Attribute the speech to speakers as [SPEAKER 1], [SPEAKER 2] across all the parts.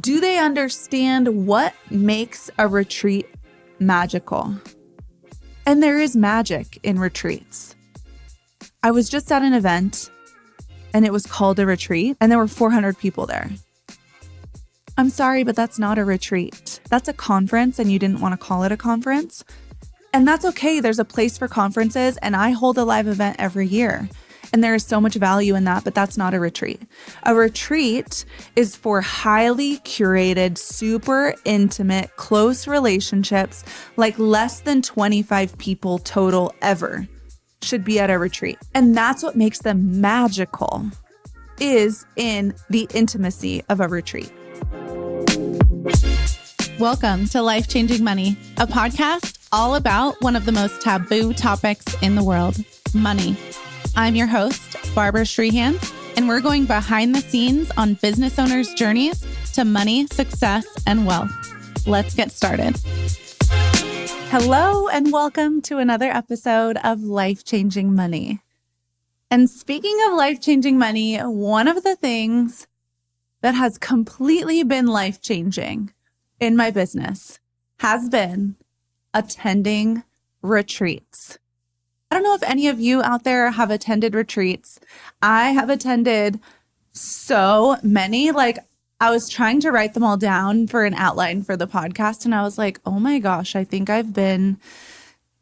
[SPEAKER 1] Do they understand what makes a retreat magical? And there is magic in retreats. I was just at an event and it was called a retreat and there were 400 people there. I'm sorry, but that's not a retreat. That's a conference and you didn't want to call it a conference. And that's okay. There's a place for conferences and I hold a live event every year. And there is so much value in that, but that's not a retreat. A retreat is for highly curated, super intimate, close relationships, like less than 25 people total ever should be at a retreat. And that's what makes them magical, is in the intimacy of a retreat.
[SPEAKER 2] Welcome to Life Changing Money, a podcast all about one of the most taboo topics in the world, money. I'm your host, Barbara Strehans, and we're going behind the scenes on business owners' journeys to money, success, and wealth. Let's get started.
[SPEAKER 1] Hello, and welcome to another episode of Life Changing Money. And speaking of life changing money, one of the things that has completely been life changing in my business has been attending retreats. I don't know if any of you out there have attended retreats. I have attended so many. I was trying to write them all down for an outline for the podcast, and I was like, oh my gosh, I think I've been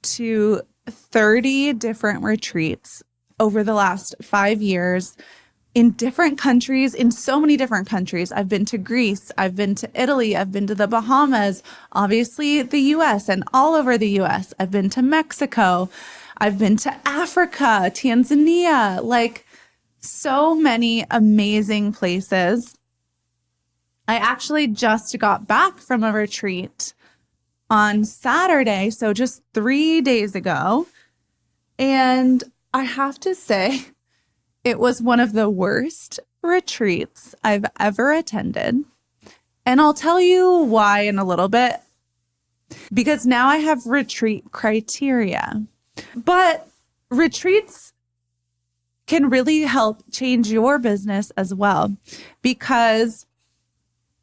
[SPEAKER 1] to 30 different retreats over the last 5 years in different countries, in so many different countries. I've been to Greece, I've been to Italy, I've been to the Bahamas, obviously the US and all over the US. I've been to Mexico. I've been to Africa, Tanzania, so many amazing places. I actually just got back from a retreat on Saturday, so just 3 days ago. And I have to say, it was one of the worst retreats I've ever attended. And I'll tell you why in a little bit, because now I have retreat criteria. But retreats can really help change your business as well, because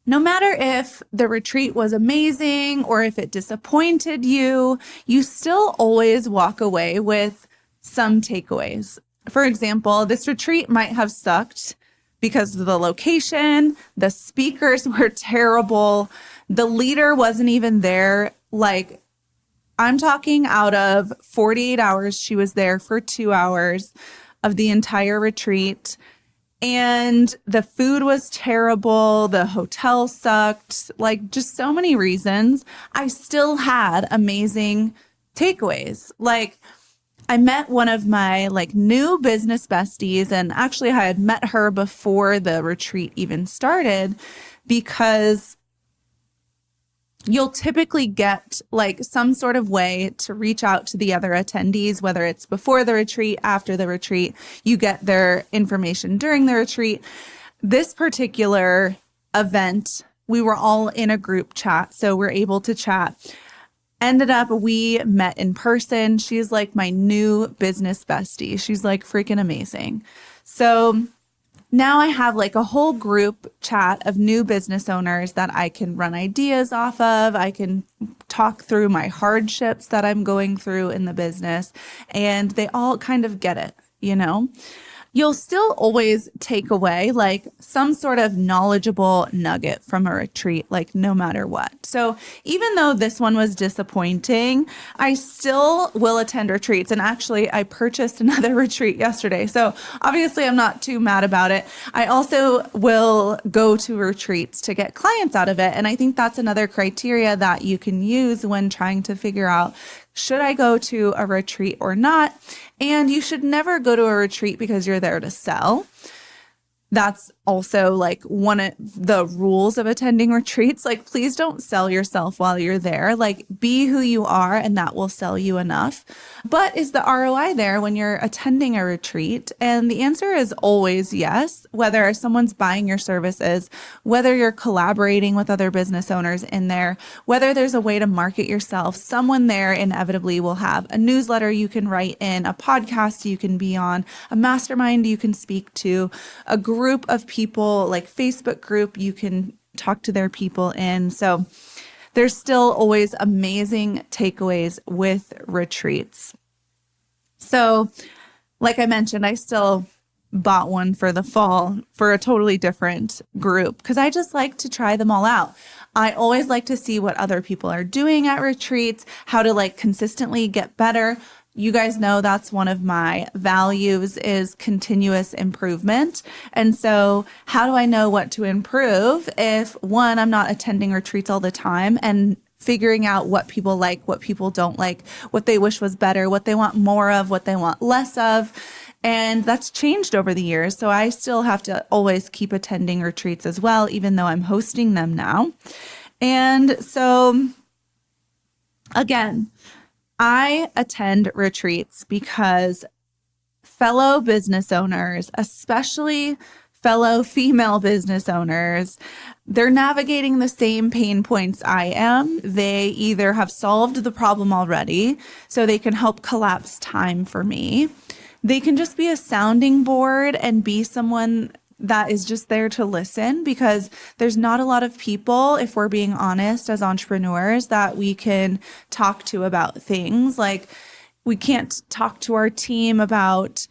[SPEAKER 1] no matter if the retreat was amazing or if it disappointed you, you still always walk away with some takeaways. For example, this retreat might have sucked because of the location, the speakers were terrible, the leader wasn't even there. I'm talking out of 48 hours, she was there for 2 hours of the entire retreat. And the food was terrible. The hotel sucked, just so many reasons. I still had amazing takeaways. I met one of my new business besties, and actually I had met her before the retreat even started, because you'll typically get some sort of way to reach out to the other attendees, whether it's before the retreat, after the retreat, you get their information during the retreat. This particular event, we were all in a group chat, so we're able to chat. Ended up, we met in person. She's my new business bestie. She's freaking amazing. So now I have a whole group chat of new business owners that I can run ideas off of. I can talk through my hardships that I'm going through in the business, and they all kind of get it, You'll still always take away some sort of knowledgeable nugget from a retreat, no matter what. So even though this one was disappointing, I still will attend retreats. And actually, I purchased another retreat yesterday. So obviously, I'm not too mad about it. I also will go to retreats to get clients out of it. And I think that's another criteria that you can use when trying to figure out, should I go to a retreat or not? And you should never go to a retreat because you're there to sell. That's also one of the rules of attending retreats. Please don't sell yourself while you're there. Be who you are, and that will sell you enough. But is the ROI there when you're attending a retreat? And the answer is always yes, whether someone's buying your services, whether you're collaborating with other business owners in there, whether there's a way to market yourself. Someone there inevitably will have a newsletter you can write in, a podcast you can be on, a mastermind you can speak to, a group of people, Facebook group you can talk to their people in. So there's still always amazing takeaways with retreats. So like I mentioned, I still bought one for the fall for a totally different group because I just like to try them all out. I always like to see what other people are doing at retreats, how to like consistently get better. You guys know that's one of my values is continuous improvement. And so how do I know what to improve if one, I'm not attending retreats all the time and figuring out what people like, what people don't like, what they wish was better, what they want more of, what they want less of. And that's changed over the years. So I still have to always keep attending retreats as well, even though I'm hosting them now. And so again, I attend retreats because fellow business owners, especially fellow female business owners, they're navigating the same pain points I am. They either have solved the problem already, so they can help collapse time for me. They can just be a sounding board and be someone that is just there to listen because there's not a lot of people, if we're being honest, as entrepreneurs that we can talk to about things. Like we can't talk to our team about,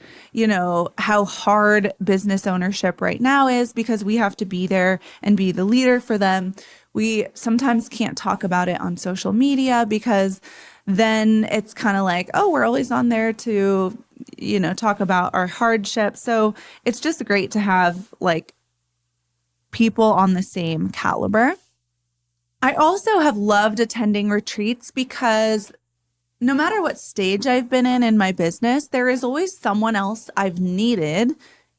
[SPEAKER 1] how hard business ownership right now is because we have to be there and be the leader for them. We sometimes can't talk about it on social media because then it's kind of like, oh, we're always on there to, talk about our hardship. So it's just great to have like people on the same caliber. I also have loved attending retreats because no matter what stage I've been in my business, there is always someone else I've needed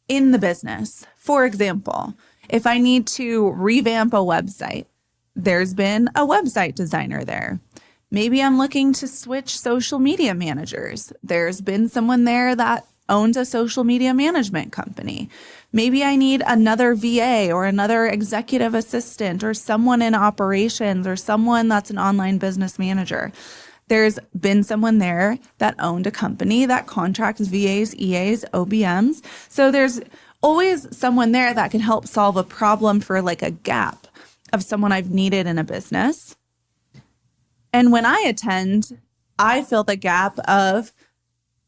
[SPEAKER 1] in the business. For example, if I need to revamp a website, there's been a website designer there. Maybe I'm looking to switch social media managers. There's been someone there that owns a social media management company. Maybe I need another VA or another executive assistant or someone in operations or someone that's an online business manager. There's been someone there that owned a company that contracts VAs, EAs, OBMs. So there's always someone there that can help solve a problem for like a gap of someone I've needed in a business. And when I attend, I fill the gap of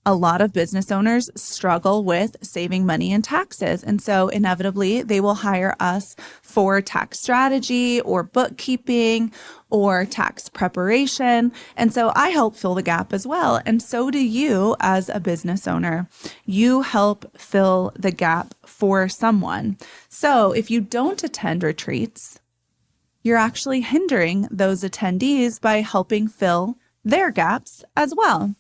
[SPEAKER 1] a lot of business owners struggle with saving money and taxes. And so inevitably, they will hire us for tax strategy or bookkeeping or tax preparation. And so I help fill the gap as well. And so do you as a business owner. You help fill the gap for someone. So if you don't attend retreats, you're actually hindering those attendees by helping fill their gaps as well.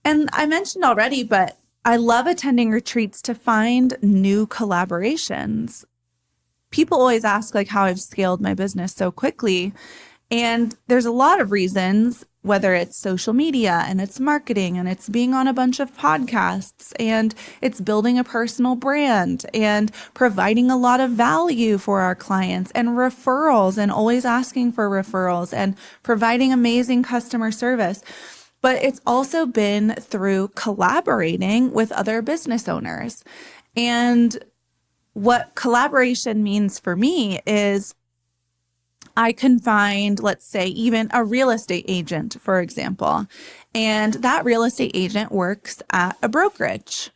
[SPEAKER 1] And I mentioned already, but I love attending retreats to find new collaborations. People always ask like how I've scaled my business so quickly. And there's a lot of reasons, whether it's social media and it's marketing and it's being on a bunch of podcasts and it's building a personal brand and providing a lot of value for our clients and referrals and always asking for referrals and providing amazing customer service. But it's also been through collaborating with other business owners. And what collaboration means for me is I can find, let's say, even a real estate agent, for example, and that real estate agent works at a brokerage.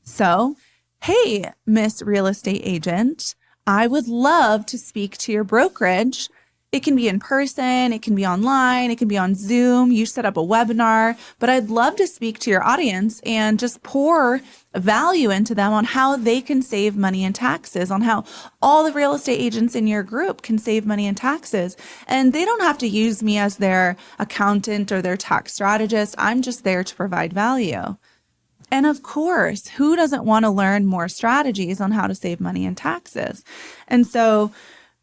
[SPEAKER 1] So, hey, Miss Real Estate Agent, I would love to speak to your brokerage. It can be in person, it can be online, it can be on Zoom. You set up a webinar, but I'd love to speak to your audience and just pour value into them on how they can save money and taxes, on how all the real estate agents in your group can save money and taxes. And they don't have to use me as their accountant or their tax strategist. I'm just there to provide value. And of course, who doesn't want to learn more strategies on how to save money and taxes? And so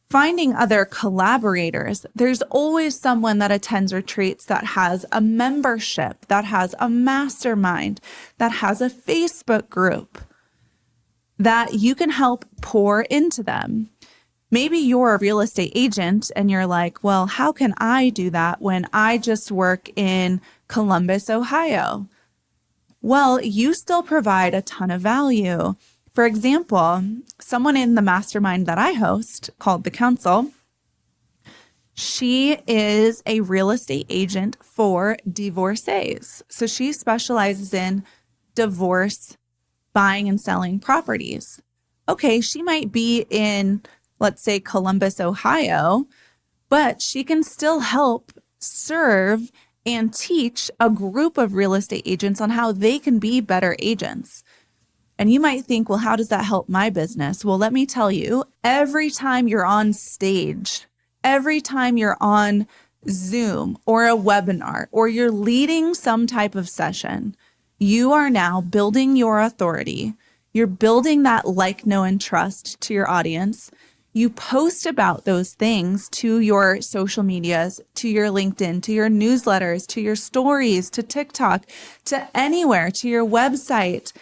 [SPEAKER 1] finding other collaborators, there's always someone that attends retreats that has a membership, that has a mastermind, that has a Facebook group that you can help pour into them. Maybe you're a real estate agent and you're like, well, how can I do that when I just work in Columbus, Ohio? Well, you still provide a ton of value For example, someone in the mastermind that I host called The Council, she is a real estate agent for divorcees. So she specializes in divorce, buying and selling properties. Okay, she might be in, let's say, Columbus, Ohio, but she can still help serve and teach a group of real estate agents on how they can be better agents. And you might think, well, how does that help my business? Well, let me tell you, every time you're on stage, every time you're on Zoom or a webinar, or you're leading some type of session, you are now building your authority. You're building that like, know, and trust to your audience. You post about those things to your social medias, to your LinkedIn, to your newsletters, to your stories, to TikTok, to anywhere, to your website.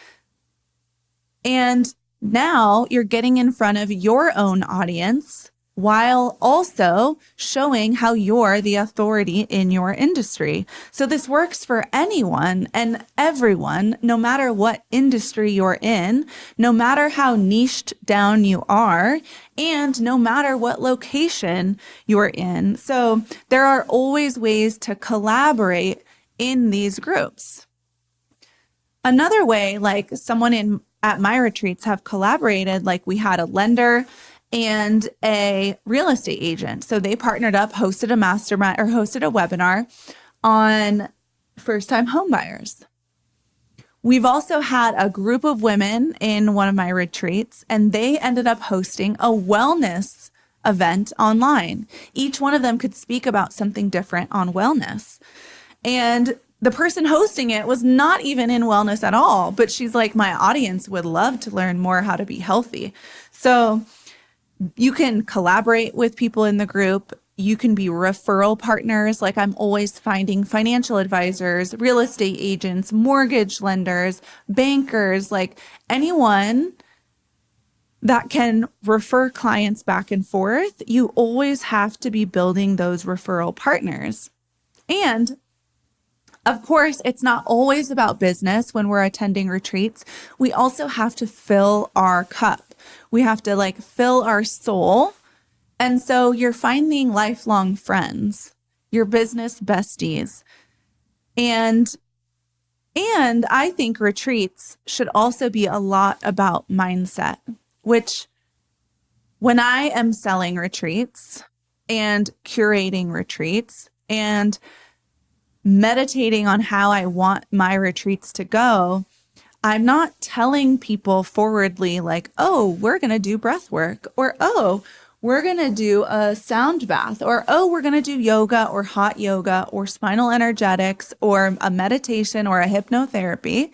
[SPEAKER 1] And now you're getting in front of your own audience while also showing how you're the authority in your industry. So this works for anyone and everyone, no matter what industry you're in, no matter how niched down you are, and no matter what location you're in. So there are always ways to collaborate in these groups. Another way, like someone at my retreats have collaborated, like we had a lender and a real estate agent. So they partnered up, hosted a mastermind or hosted a webinar on first-time home buyers. We've also had a group of women in one of my retreats, and they ended up hosting a wellness event online. Each one of them could speak about something different on wellness. And the person hosting it was not even in wellness at all, but she's like, my audience would love to learn more how to be healthy. So you can collaborate with people in the group. You can be referral partners. Like I'm always finding financial advisors, real estate agents, mortgage lenders, bankers, like anyone that can refer clients back and forth. You always have to be building those referral partners. And of course, it's not always about business when we're attending retreats. We also have to fill our cup. We have to like fill our soul. And so you're finding lifelong friends, your business besties. And I think retreats should also be a lot about mindset, which when I am selling retreats and curating retreats and meditating on how I want my retreats to go, I'm not telling people forwardly like, oh, we're going to do breath work, or, oh, we're going to do a sound bath, or, oh, we're going to do yoga or hot yoga or spinal energetics or a meditation or a hypnotherapy.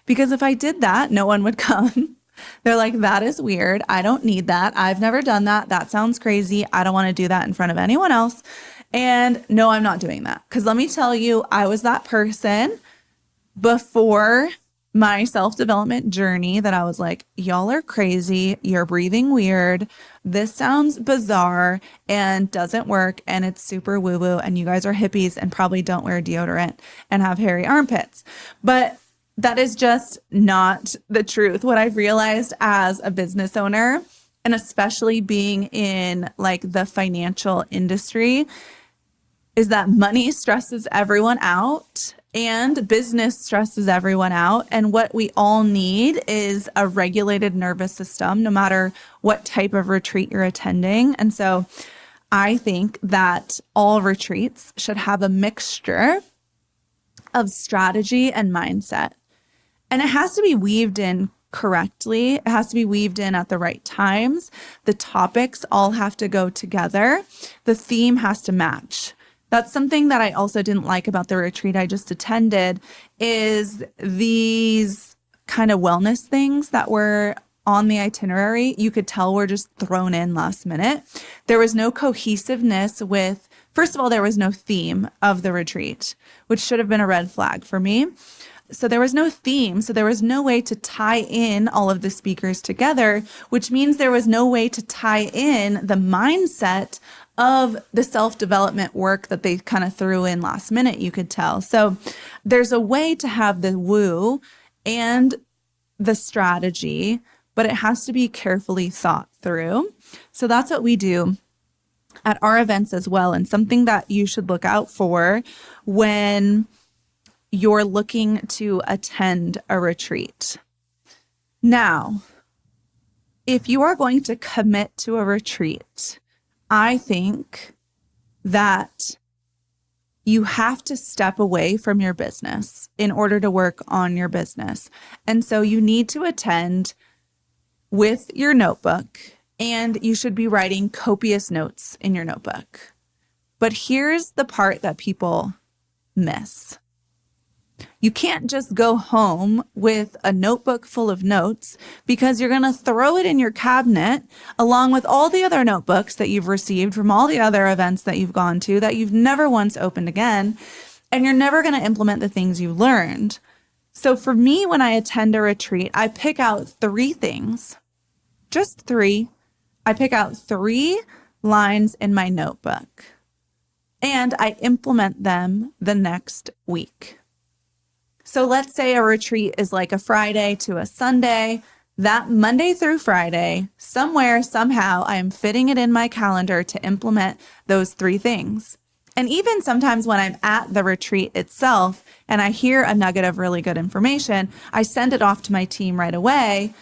[SPEAKER 1] Because if I did that, no one would come. They're like, that is weird. I don't need that. I've never done that. That sounds crazy. I don't want to do that in front of anyone else. And no, I'm not doing that. Because let me tell you, I was that person before my self-development journey that I was like, y'all are crazy. You're breathing weird. This sounds bizarre and doesn't work. And it's super woo-woo. And you guys are hippies and probably don't wear deodorant and have hairy armpits. But that is just not the truth. What I've realized as a business owner, and especially being in like the financial industry, is that money stresses everyone out and business stresses everyone out. And what we all need is a regulated nervous system, no matter what type of retreat you're attending. And so I think that all retreats should have a mixture of strategy and mindset. And it has to be weaved in correctly. It has to be weaved in at the right times. The topics all have to go together. The theme has to match. That's something that I also didn't like about the retreat I just attended, is these kind of wellness things that were on the itinerary. You could tell were just thrown in last minute. There was no cohesiveness with, first of all, there was no theme of the retreat, which should have been a red flag for me. So there was no theme. So there was no way to tie in all of the speakers together, which means there was no way to tie in the mindset of the self-development work that they kind of threw in last minute, you could tell. So there's a way to have the woo and the strategy, but it has to be carefully thought through. So that's what we do at our events as well, and something that you should look out for when you're looking to attend a retreat. Now, if you are going to commit to a retreat, I think that you have to step away from your business in order to work on your business. And so you need to attend with your notebook, and you should be writing copious notes in your notebook. But here's the part that people miss. You can't just go home with a notebook full of notes, because you're going to throw it in your cabinet along with all the other notebooks that you've received from all the other events that you've gone to that you've never once opened again, and you're never going to implement the things you learned. So for me, when I attend a retreat, I pick out 3 things, just 3. I pick out 3 lines in my notebook, and I implement them the next week. So let's say a retreat is like a Friday to a Sunday. That Monday through Friday, somewhere, somehow, I am fitting it in my calendar to implement those 3 things. And even sometimes when I'm at the retreat itself and I hear a nugget of really good information, I send it off to my team right away,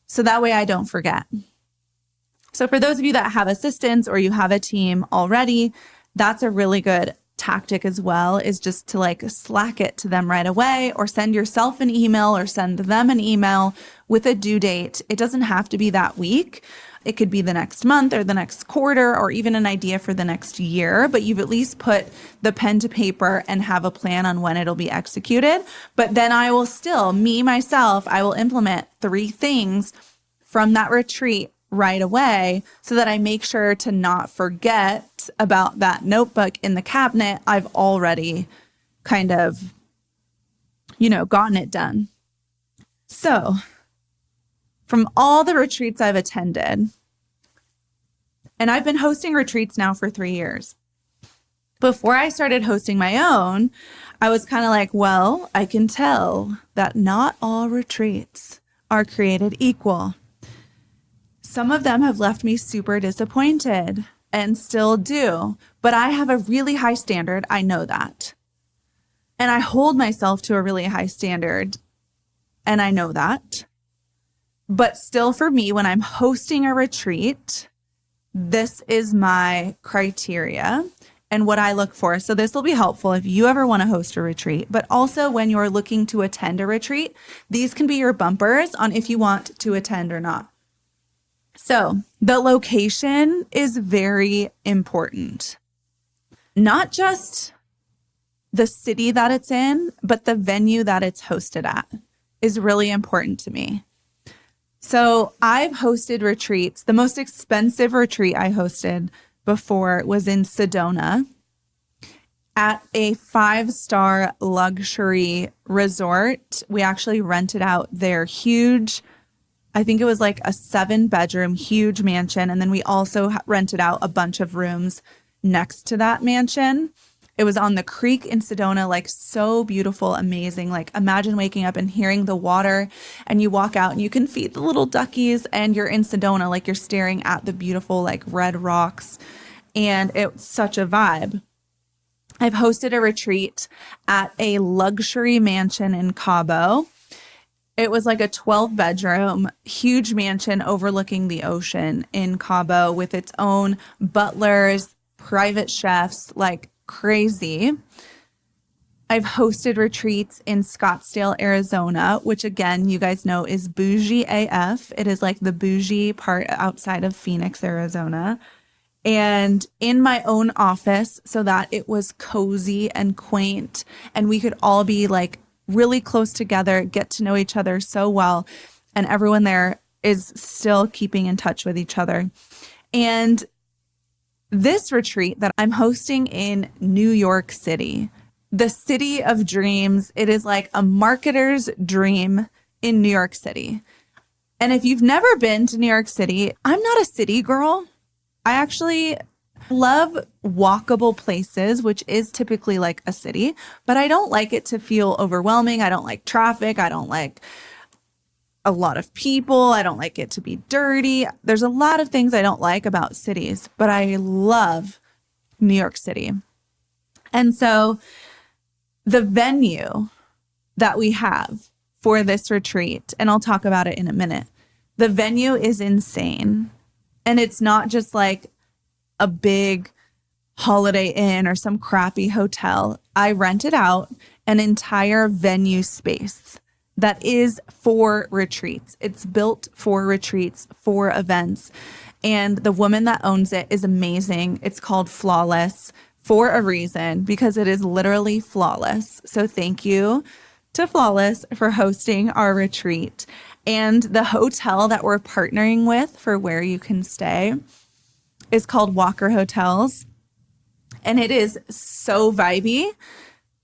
[SPEAKER 1] so that way I don't forget. So for those of you that have assistants or you have a team already, that's a really good tactic as well, is just to like Slack it to them right away, or send yourself an email or send them an email with a due date. It doesn't have to be that week. It could be the next month or the next quarter, or even an idea for the next year, but you've at least put the pen to paper and have a plan on when it'll be executed. But then I will still, myself, I will implement 3 things from that retreat right away, so that I make sure to not forget about that notebook in the cabinet. I've already kind of, gotten it done. So from all the retreats I've attended, and I've been hosting retreats now for 3 years. Before I started hosting my own, I was kind of like, well, I can tell that not all retreats are created equal. Some of them have left me super disappointed and still do, but I have a really high standard. I know that. And I hold myself to a really high standard, and I know that. But still, for me, when I'm hosting a retreat, this is my criteria and what I look for. So this will be helpful if you ever want to host a retreat, but also when you're looking to attend a retreat, these can be your bumpers on if you want to attend or not. So the location is very important. Not just the city that it's in, but the venue that it's hosted at is really important to me. So I've hosted retreats. The most expensive retreat I hosted before was in Sedona at a 5-star luxury resort. We actually rented out their huge, I think it was like a 7-bedroom, huge mansion. And then we also rented out a bunch of rooms next to that mansion. It was on the creek in Sedona, like so beautiful, amazing. Like imagine waking up and hearing the water, and you walk out and you can feed the little duckies, and you're in Sedona, like you're staring at the beautiful like red rocks. And it's such a vibe. I've hosted a retreat at a luxury mansion in Cabo. It was like a 12-bedroom, huge mansion overlooking the ocean in Cabo with its own butlers, private chefs, like crazy. I've hosted retreats in Scottsdale, Arizona, which again, you guys know is bougie AF. It is like the bougie part outside of Phoenix, Arizona. And in my own office so that it was cozy and quaint and we could all be like really close together, get to know each other so well. And everyone there is still keeping in touch with each other. And this retreat that I'm hosting in New York City, the city of dreams, it is like a marketer's dream in New York City. And if you've never been to New York City, I'm not a city girl. I actually love walkable places, which is typically like a city, but I don't like it to feel overwhelming. I don't like traffic. I don't like a lot of people. I don't like it to be dirty. There's a lot of things I don't like about cities, but I love New York City. And so the venue that we have for this retreat, and I'll talk about it in a minute, the venue is insane. And it's not just like a big Holiday Inn or some crappy hotel. I rented out an entire venue space that is for retreats. It's built for retreats, for events. And the woman that owns it is amazing. It's called Flawless for a reason, because it is literally flawless. So thank you to Flawless for hosting our retreat. And the hotel that we're partnering with for where you can stay is called Walker Hotels. And it is so vibey.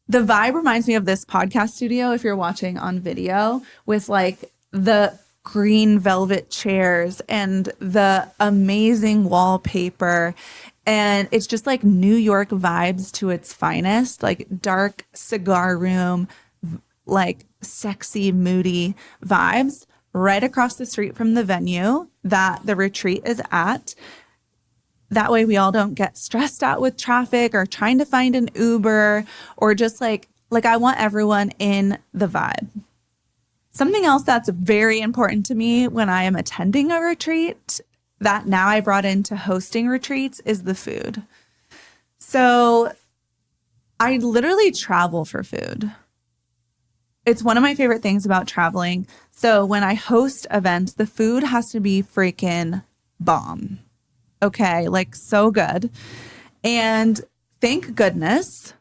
[SPEAKER 1] The vibe reminds me of this podcast studio, if you're watching on video, with like the green velvet chairs and the amazing wallpaper. And it's just like New York vibes to its finest, like dark cigar room, like sexy, moody vibes right across the street from the venue that the retreat is at. That way we all don't get stressed out with traffic or trying to find an Uber, or just like I want everyone in the vibe. Something else that's very important to me when I am attending a retreat that now I brought into hosting retreats is the food. So I literally travel for food. It's one of my favorite things about traveling. So when I host events, the food has to be freaking bomb. Okay, like so good. And thank goodness,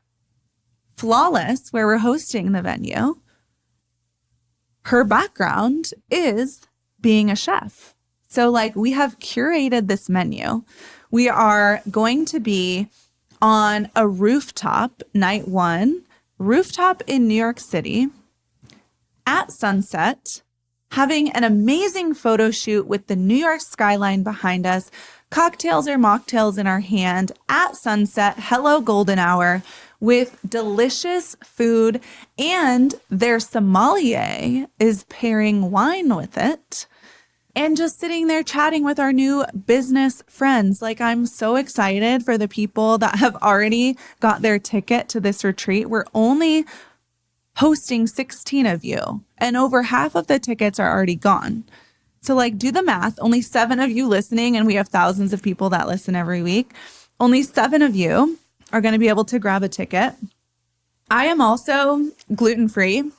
[SPEAKER 1] Flawless, where we're hosting the venue, her background is being a chef. So like we have curated this menu. We are going to be on a rooftop, night one, rooftop in New York City at sunset, having an amazing photo shoot with the New York skyline behind us, cocktails or mocktails in our hand at sunset, hello golden hour, with delicious food, and their sommelier is pairing wine with it, and just sitting there chatting with our new business friends. Like, I'm so excited for the people that have already got their ticket to this retreat. We're only hosting 16 of you, and over half of the tickets are already gone. So like, do the math, only 7 of you listening, and we have thousands of people that listen every week. Only 7 of you are going to be able to grab a ticket. I am also gluten-free.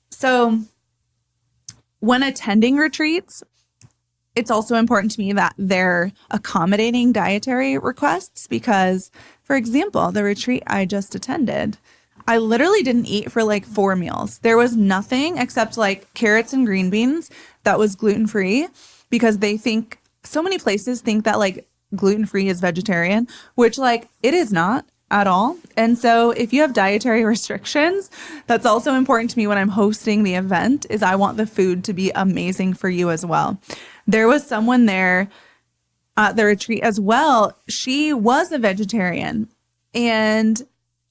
[SPEAKER 1] So when attending retreats, it's also important to me that they're accommodating dietary requests because, for example, the retreat I just attended, I literally didn't eat for like 4 meals. There was nothing except like carrots and green beans that was gluten-free, because they think, so many places think that like gluten-free is vegetarian, which like it is not at all. And so if you have dietary restrictions, that's also important to me when I'm hosting the event, is I want the food to be amazing for you as well. There was someone there at the retreat as well. She was a vegetarian, and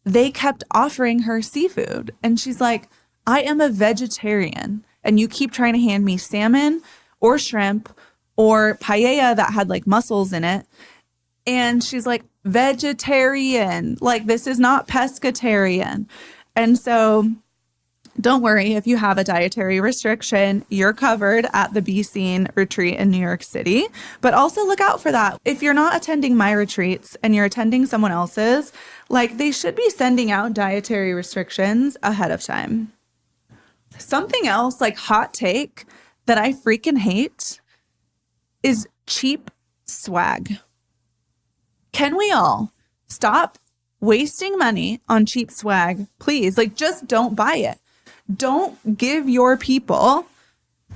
[SPEAKER 1] they kept offering her seafood. And she's like, I am a vegetarian, and you keep trying to hand me salmon or shrimp or paella that had like mussels in it. And she's like, vegetarian, like this is not pescatarian. And so don't worry if you have a dietary restriction, you're covered at the Be Seen retreat in New York City. But also look out for that. If you're not attending my retreats and you're attending someone else's, like they should be sending out dietary restrictions ahead of time. Something else, like hot take, that I freaking hate is cheap swag. Can we all stop wasting money on cheap swag, please? Like, just don't buy it. Don't give your people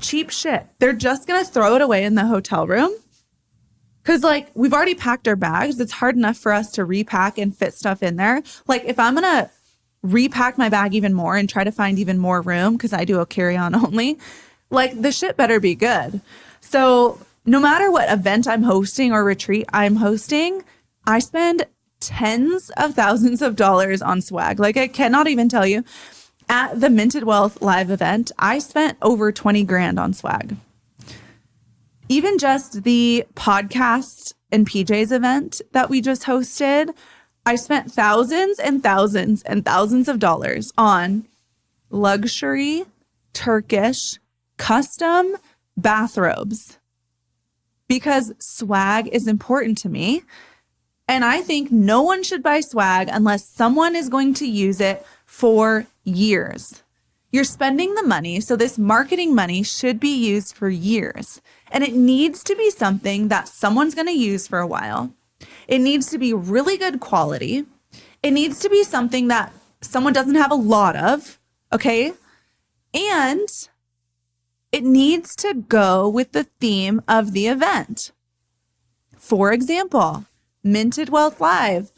[SPEAKER 1] cheap shit. They're just going to throw it away in the hotel room. Because, like, we've already packed our bags. It's hard enough for us to repack and fit stuff in there. Like, if I'm going to repack my bag even more and try to find even more room, because I do a carry-on only, like, the shit better be good. So no matter what event I'm hosting or retreat I'm hosting, I spend tens of thousands of dollars on swag. Like, I cannot even tell you. At the Minted Wealth live event, I spent over 20 grand on swag. Even just the podcast and PJ's event that we just hosted, I spent thousands and thousands and thousands of dollars on luxury, Turkish, custom bathrobes because swag is important to me. And I think no one should buy swag unless someone is going to use it for years. You're spending the money, so this marketing money should be used for years. And it needs to be something that someone's going to use for a while. It needs to be really good quality. It needs to be something that someone doesn't have a lot of, okay? And it needs to go with the theme of the event. For example, Minted Wealth Live,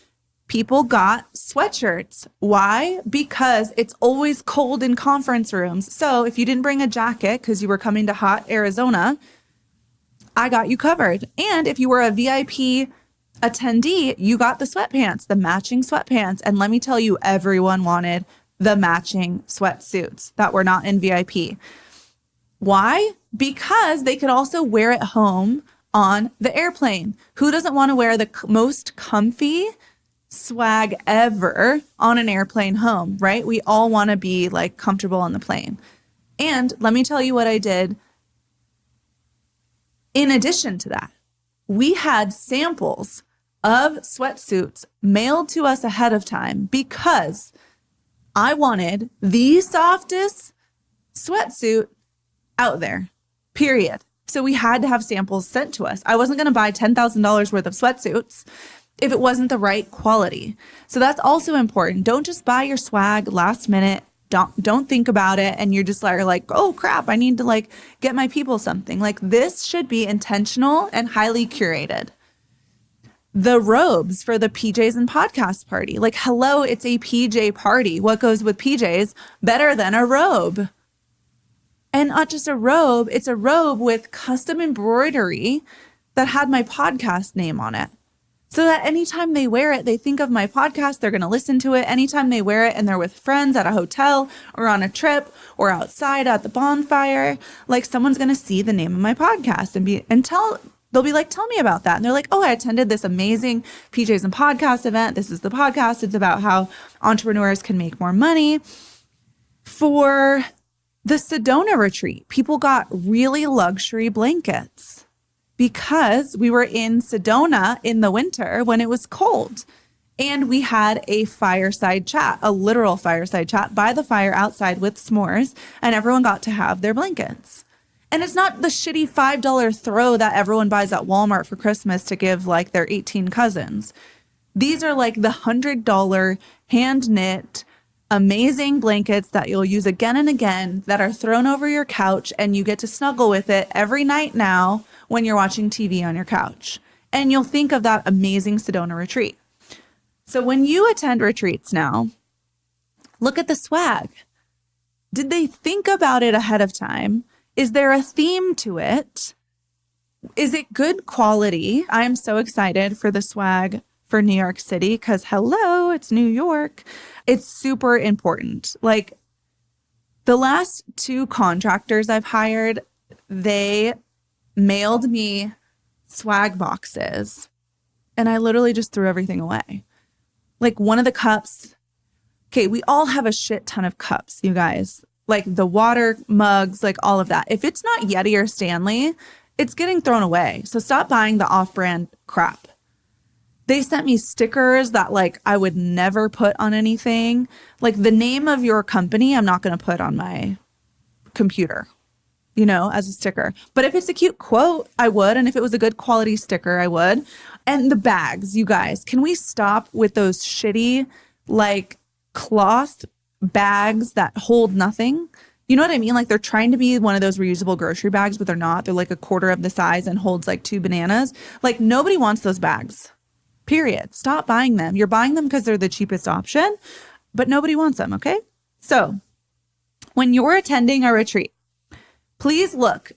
[SPEAKER 1] people got sweatshirts. Why? Because it's always cold in conference rooms. So if you didn't bring a jacket because you were coming to hot Arizona, I got you covered. And if you were a VIP attendee, you got the sweatpants, the matching sweatpants. And let me tell you, everyone wanted the matching sweatsuits that were not in VIP. Why? Because they could also wear it home on the airplane. Who doesn't want to wear the most comfy swag ever on an airplane home, right? We all want to be like comfortable on the plane. And let me tell you what I did. In addition to that, we had samples of sweatsuits mailed to us ahead of time because I wanted the softest sweatsuit out there, period. So we had to have samples sent to us. I wasn't going to buy $10,000 worth of sweatsuits if it wasn't the right quality. So that's also important. Don't just buy your swag last minute. Don't think about it. And you're just like, oh crap, I need to like get my people something. Like this should be intentional and highly curated. The robes for the PJs and podcast party. Like, hello, it's a PJ party. What goes with PJs better than a robe? And not just a robe, it's a robe with custom embroidery that had my podcast name on it. So that anytime they wear it, they think of my podcast, they're going to listen to it. Anytime they wear it and they're with friends at a hotel or on a trip or outside at the bonfire, like someone's going to see the name of my podcast they'll be like, tell me about that. And they're like, oh, I attended this amazing PJs and podcast event. This is the podcast. It's about how entrepreneurs can make more money. For the Sedona retreat, people got really luxury blankets because we were in Sedona in the winter when it was cold. And we had a fireside chat, a literal fireside chat by the fire outside with s'mores, and everyone got to have their blankets. And it's not the shitty $5 throw that everyone buys at Walmart for Christmas to give like their 18 cousins. These are like the $100 hand knit, amazing blankets that you'll use again and again that are thrown over your couch and you get to snuggle with it every night now when you're watching TV on your couch. And you'll think of that amazing Sedona retreat. So when you attend retreats now, look at the swag. Did they think about it ahead of time? Is there a theme to it? Is it good quality? I'm so excited for the swag for New York City because hello, it's New York. It's super important. Like the last 2 contractors I've hired, they mailed me swag boxes and I literally just threw everything away. Like one of the cups. Okay, we all have a shit ton of cups, you guys. Like the water mugs, like all of that. If it's not Yeti or Stanley, it's getting thrown away. So stop buying the off-brand crap. They sent me stickers that like I would never put on anything. Like the name of your company, I'm not going to put on my computer, as a sticker. But if it's a cute quote, I would. And if it was a good quality sticker, I would. And the bags, you guys, can we stop with those shitty like cloth bags that hold nothing? You know what I mean? Like they're trying to be one of those reusable grocery bags, but they're not. They're like a quarter of the size and holds like 2 bananas. Like nobody wants those bags, period. Stop buying them. You're buying them because they're the cheapest option, but nobody wants them, okay? So when you're attending a retreat, please look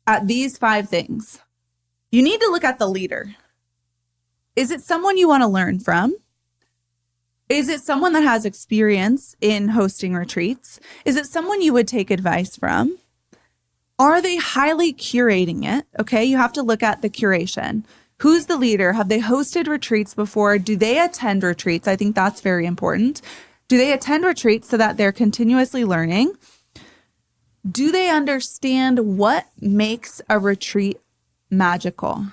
[SPEAKER 1] at these 5 things. You need to look at the leader. Is it someone you want to learn from? Is it someone that has experience in hosting retreats? Is it someone you would take advice from? Are they highly curating it? Okay, you have to look at the curation. Who's the leader? Have they hosted retreats before? Do they attend retreats? I think that's very important. Do they attend retreats so that they're continuously learning? Do they understand what makes a retreat magical?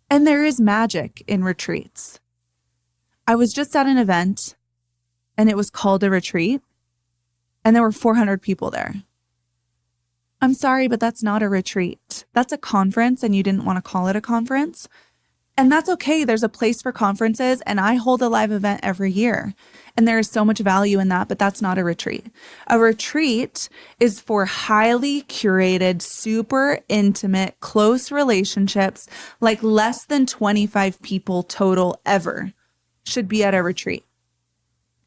[SPEAKER 1] And there is magic in retreats. I was just at an event and it was called a retreat and there were 400 people there. I'm sorry, but that's not a retreat. That's a conference and you didn't want to call it a conference. And that's okay. There's a place for conferences and I hold a live event every year. And there is so much value in that, but that's not a retreat. A retreat is for highly curated, super intimate, close relationships, like less than 25 people total ever should be at a retreat.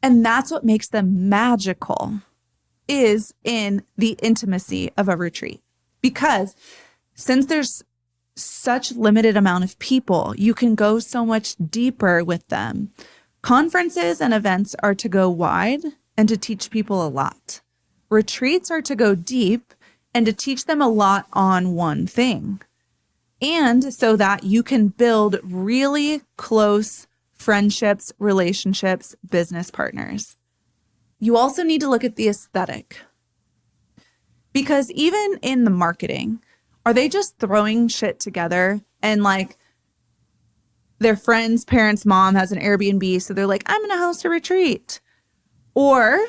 [SPEAKER 1] And that's what makes them magical, is in the intimacy of a retreat. Because since there's such limited amount of people, you can go so much deeper with them. Conferences and events are to go wide and to teach people a lot. Retreats are to go deep and to teach them a lot on one thing. And so that you can build really close friendships, relationships, business partners. You also need to look at the aesthetic. Because even in the marketing, are they just throwing shit together and like their friend's parents' mom has an Airbnb, so they're like, I'm going to host a retreat? Or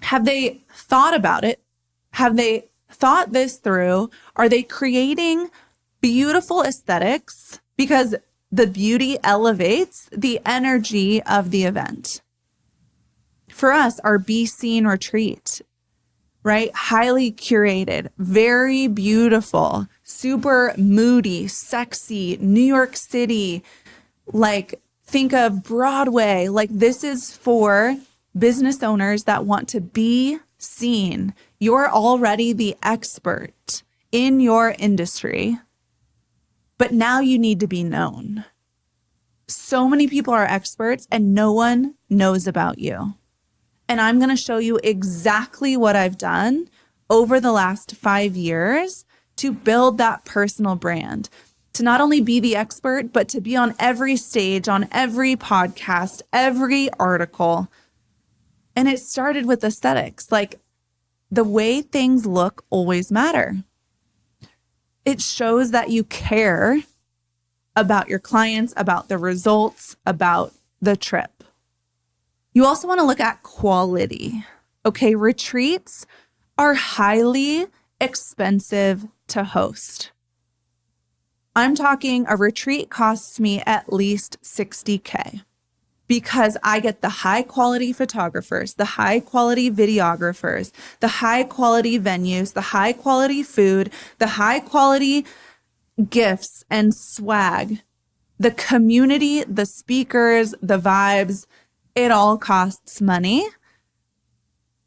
[SPEAKER 1] have they thought about it? Have they thought this through? Are they creating beautiful aesthetics? Because the beauty elevates the energy of the event. For us, our Be Seen retreat, right? Highly curated, very beautiful, super moody, sexy, New York City. Like, think of Broadway. Like, this is for business owners that want to be seen. You're already the expert in your industry, but now you need to be known. So many people are experts and no one knows about you. And I'm going to show you exactly what I've done over the last 5 years to build that personal brand, to not only be the expert, but to be on every stage, on every podcast, every article. And it started with aesthetics. Like, the way things look always matter. It shows that you care about your clients, about the results, about the trip. You also want to look at quality. Okay, retreats are highly expensive to host. I'm talking a retreat costs me at least $60K because I get the high quality photographers, the high quality videographers, the high quality venues, the high quality food, the high quality gifts and swag, the community, the speakers, the vibes. It all costs money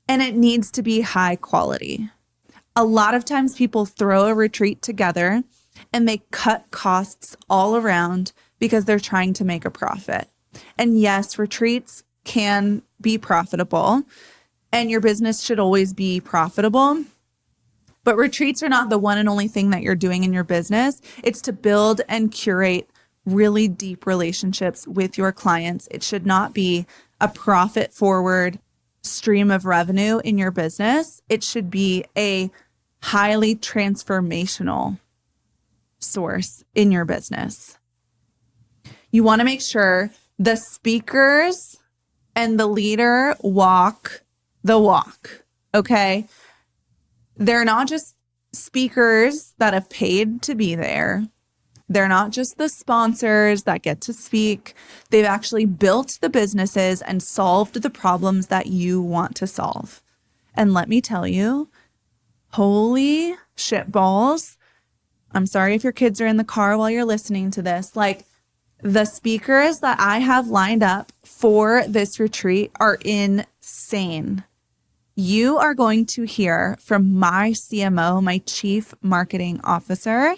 [SPEAKER 1] and it needs to be high quality. A lot of times people throw a retreat together and they cut costs all around because they're trying to make a profit. And yes, retreats can be profitable and your business should always be profitable. But retreats are not the one and only thing that you're doing in your business. It's to build and curate really deep relationships with your clients. It should not be a profit forward stream of revenue in your business. It should be a highly transformational source in your business. You want to make sure the speakers and the leader walk the walk, okay? They're not just speakers that have paid to be there. They're not just the sponsors that get to speak. They've actually built the businesses and solved the problems that you want to solve. And let me tell you, holy shit balls. I'm sorry if your kids are in the car while you're listening to this. Like, the speakers that I have lined up for this retreat are insane. You are going to hear from my CMO, my Chief Marketing Officer,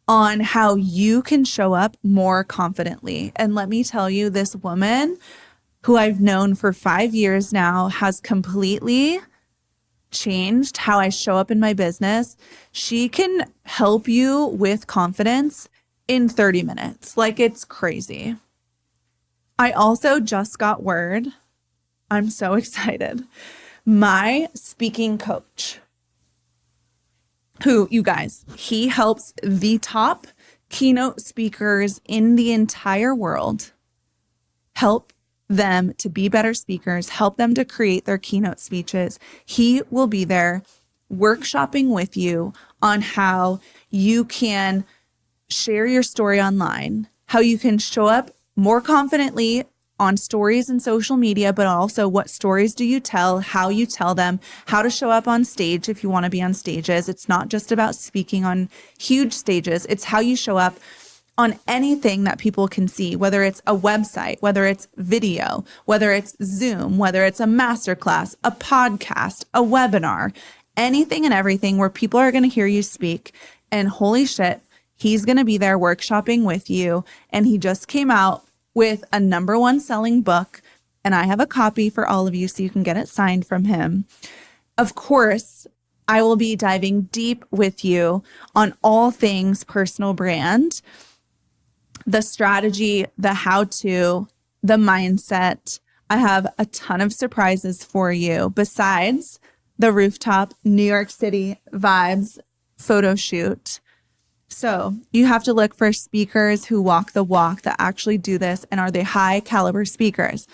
[SPEAKER 1] on how you can show up more confidently. And let me tell you, this woman who I've known for 5 years now, has completely changed how I show up in my business. She can help you with confidence in 30 minutes. Like, it's crazy. I also just got word. I'm so excited. My speaking coach, who, you guys, he helps the top keynote speakers in the entire world, help them to be better speakers, help them to create their keynote speeches. He will be there workshopping with you on how you can share your story online, how you can show up more confidently on stories and social media, but also what stories do you tell, how you tell them, how to show up on stage if you want to be on stages. It's not just about speaking on huge stages. It's how you show up on anything that people can see, whether it's a website, whether it's video, whether it's Zoom, whether it's a masterclass, a podcast, a webinar, anything and everything where people are going to hear you speak. And holy shit, he's going to be there workshopping with you. And he just came out with a #1 selling book. And I have a copy for all of you so you can get it signed from him. Of course, I will be diving deep with you on all things personal brand, the strategy, the how-to, the mindset. I have a ton of surprises for you besides the rooftop New York City vibes photo shoot. So you have to look for speakers who walk the walk, that actually do this, and are they high caliber speakers?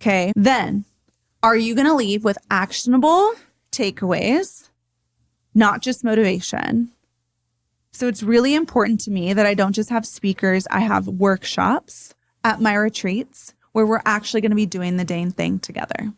[SPEAKER 1] Okay. Then are you going to leave with actionable takeaways, not just motivation? So it's really important to me that I don't just have speakers. I have workshops at my retreats where we're actually going to be doing the dang thing together.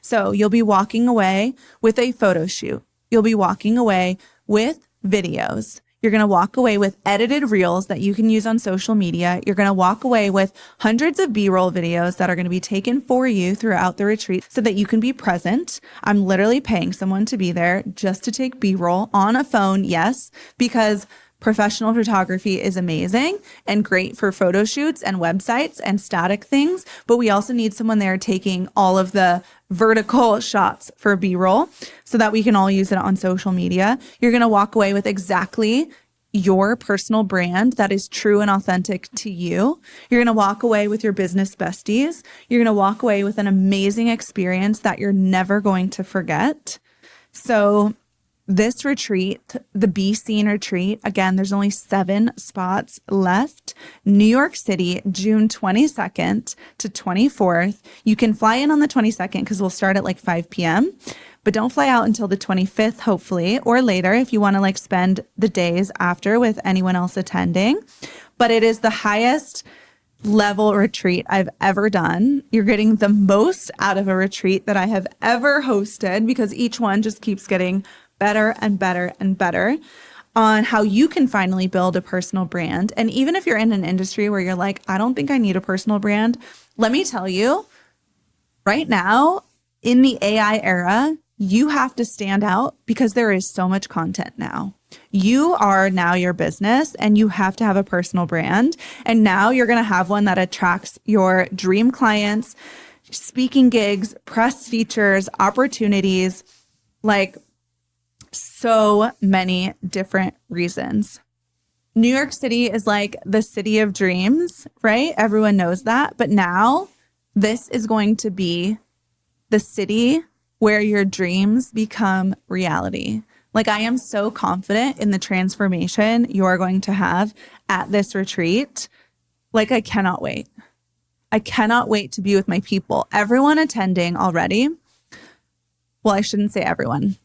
[SPEAKER 1] So you'll be walking away with a photo shoot. You'll be walking away with videos. You're going to walk away with edited reels that you can use on social media. You're going to walk away with hundreds of B-roll videos that are going to be taken for you throughout the retreat so that you can be present. I'm literally paying someone to be there just to take B-roll on a phone. Yes, because professional photography is amazing and great for photo shoots and websites and static things, but we also need someone there taking all of the vertical shots for B-roll so that we can all use it on social media. You're going to walk away with exactly your personal brand that is true and authentic to you. You're going to walk away with your business besties. You're going to walk away with an amazing experience that you're never going to forget. So this retreat, the Be Seen retreat, again, there's only 7 spots left. New York City, June 22nd to 24th. You can fly in on the 22nd because we'll start at like 5 p.m., but don't fly out until the 25th, hopefully, or later if you want to like spend the days after with anyone else attending. But it is the highest level retreat I've ever done. You're getting the most out of a retreat that I have ever hosted because each one just keeps getting better and better and better on how you can finally build a personal brand. And even if you're in an industry where you're like, I don't think I need a personal brand, let me tell you, right now in the AI era, you have to stand out because there is so much content now. You are now your business and you have to have a personal brand. And now you're going to have one that attracts your dream clients, speaking gigs, press features, opportunities, like so many different reasons. New York City is like the city of dreams, right? Everyone knows that. But now this is going to be the city where your dreams become reality. Like, I am so confident in the transformation you're going to have at this retreat. Like, I cannot wait. I cannot wait to be with my people. Everyone attending already. Well, I shouldn't say everyone.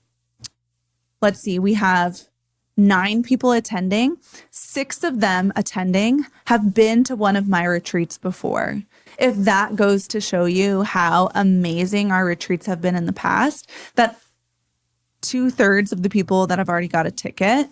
[SPEAKER 1] Let's see, we have 9 people attending. 6 of them attending have been to one of my retreats before. If that goes to show you how amazing our retreats have been in the past, that 2/3 of the people that have already got a ticket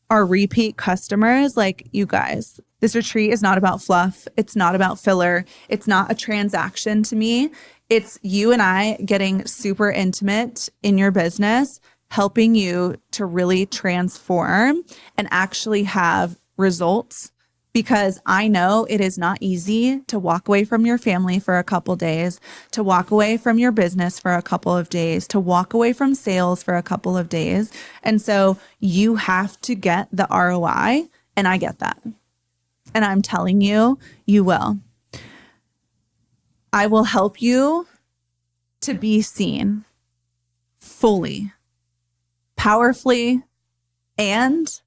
[SPEAKER 1] are repeat customers. Like, you guys, this retreat is not about fluff. It's not about filler. It's not a transaction to me. It's you and I getting super intimate in your business, helping you to really transform and actually have results because I know it is not easy to walk away from your family for a couple days, to walk away from your business for a couple of days, to walk away from sales for a couple of days. And so you have to get the ROI, and I get that. And I'm telling you, you will. I will help you to be seen fully, powerfully, and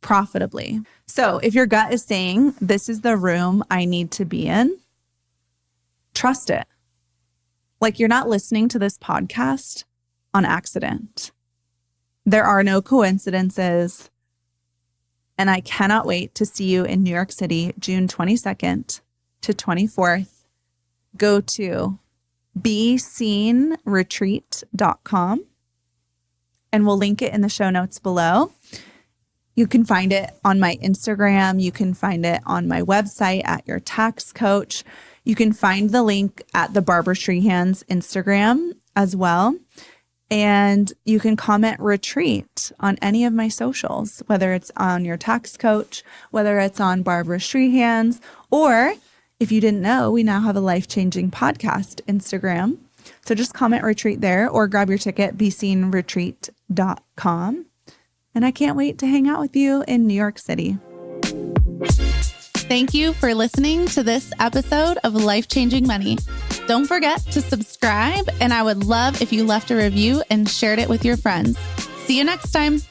[SPEAKER 1] profitably. So if your gut is saying, this is the room I need to be in, trust it. Like, you're not listening to this podcast on accident. There are no coincidences. And I cannot wait to see you in New York City, June 22nd to 24th. Go to beseenretreat.com and we'll link it in the show notes below. You can find it on my Instagram. You can find it on my website at Your Tax Coach. You can find the link at the Barbara Streehands Instagram as well. And you can comment retreat on any of my socials, whether it's on Your Tax Coach, whether it's on Barbara Streehands, or if you didn't know, we now have a life-changing podcast Instagram. So just comment retreat there or grab your ticket, beseenretreat.com. And I can't wait to hang out with you in New York City.
[SPEAKER 2] Thank you for listening to this episode of Life Changing Money. Don't forget to subscribe, and I would love if you left a review and shared it with your friends. See you next time.